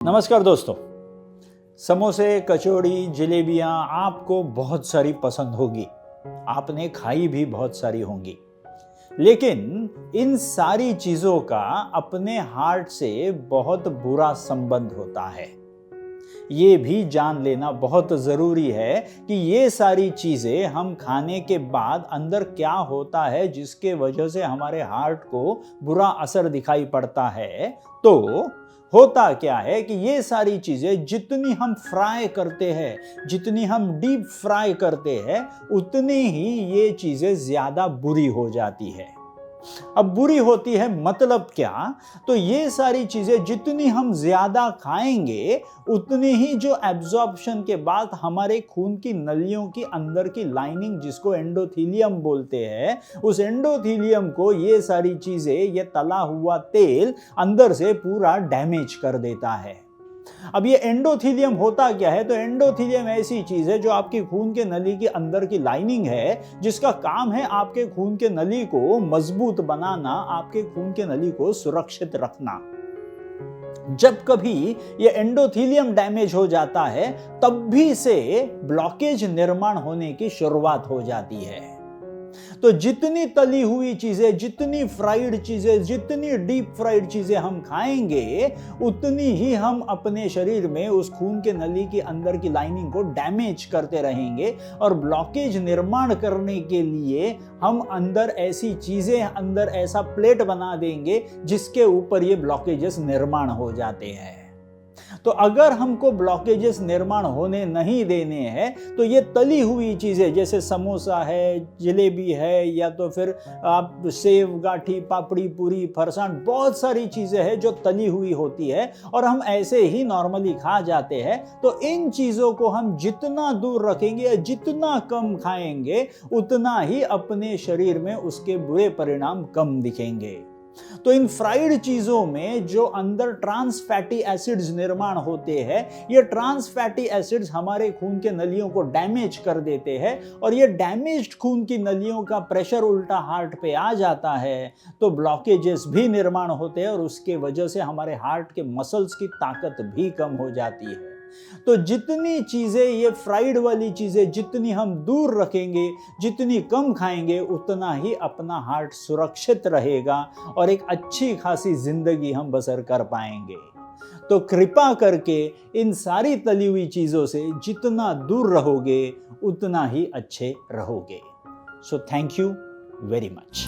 नमस्कार दोस्तों। समोसे, कचौड़ी, जलेबियाँ आपको बहुत सारी पसंद होगी, आपने खाई भी बहुत सारी होंगी। लेकिन इन सारी चीज़ों का अपने हार्ट से बहुत बुरा संबंध होता है। ये भी जान लेना बहुत ज़रूरी है कि ये सारी चीज़ें हम खाने के बाद अंदर क्या होता है जिसके वजह से हमारे हार्ट को बुरा असर दिखाई पड़ता है। तो होता क्या है कि ये सारी चीज़ें जितनी हम फ्राई करते हैं, जितनी हम डीप फ्राई करते हैं, उतनी ही ये चीज़ें ज़्यादा बुरी हो जाती है। अब बुरी होती है मतलब क्या? तो ये सारी चीजें जितनी हम ज्यादा खाएंगे उतनी ही जो एब्जॉर्प्शन के बाद हमारे खून की नलियों की अंदर की लाइनिंग, जिसको एंडोथीलियम बोलते हैं, उस एंडोथीलियम को ये सारी चीजें, ये तला हुआ तेल अंदर से पूरा डैमेज कर देता है। अब ये एंडोथीलियम होता क्या है? तो एंडोथीलियम ऐसी चीज है जो आपकी खून के नली के अंदर की लाइनिंग है, जिसका काम है आपके खून के नली को मजबूत बनाना, आपके खून के नली को सुरक्षित रखना। जब कभी ये एंडोथीलियम डैमेज हो जाता है, तब भी से ब्लॉकेज निर्माण होने की शुरुआत हो जाती है। तो जितनी तली हुई चीजें, जितनी फ्राइड चीजें, जितनी डीप फ्राइड चीजें हम खाएंगे, उतनी ही हम अपने शरीर में उस खून के नली के अंदर की लाइनिंग को डैमेज करते रहेंगे। और ब्लॉकेज निर्माण करने के लिए हम अंदर ऐसी चीजें, अंदर ऐसा प्लेट बना देंगे जिसके ऊपर ये ब्लॉकेजेस निर्माण हो जाते हैं। तो अगर हमको ब्लॉकेजेस निर्माण होने नहीं देने हैं, तो ये तली हुई चीजें जैसे समोसा है, जलेबी है, या तो फिर आप सेव, गाठी, पापड़ी, पूरी, फरसान, बहुत सारी चीजें हैं जो तली हुई होती है और हम ऐसे ही नॉर्मली खा जाते हैं। तो इन चीजों को हम जितना दूर रखेंगे या जितना कम खाएंगे, उतना ही अपने शरीर में उसके बुरे परिणाम कम दिखेंगे। तो इन फ्राइड चीजों में जो अंदर ट्रांस फैटी एसिड्स निर्माण होते हैं, ये ट्रांस फैटी एसिड्स हमारे खून के नलियों को डैमेज कर देते हैं। और ये डैमेज्ड खून की नलियों का प्रेशर उल्टा हार्ट पे आ जाता है, तो ब्लॉकेजेस भी निर्माण होते हैं और उसके वजह से हमारे हार्ट के मसल्स की ताकत भी कम हो जाती है। तो जितनी चीजें, ये फ्राइड वाली चीजें जितनी हम दूर रखेंगे, जितनी कम खाएंगे, उतना ही अपना हार्ट सुरक्षित रहेगा और एक अच्छी खासी जिंदगी हम बसर कर पाएंगे। तो कृपा करके इन सारी तली हुई चीजों से जितना दूर रहोगे, उतना ही अच्छे रहोगे। So thank you very much.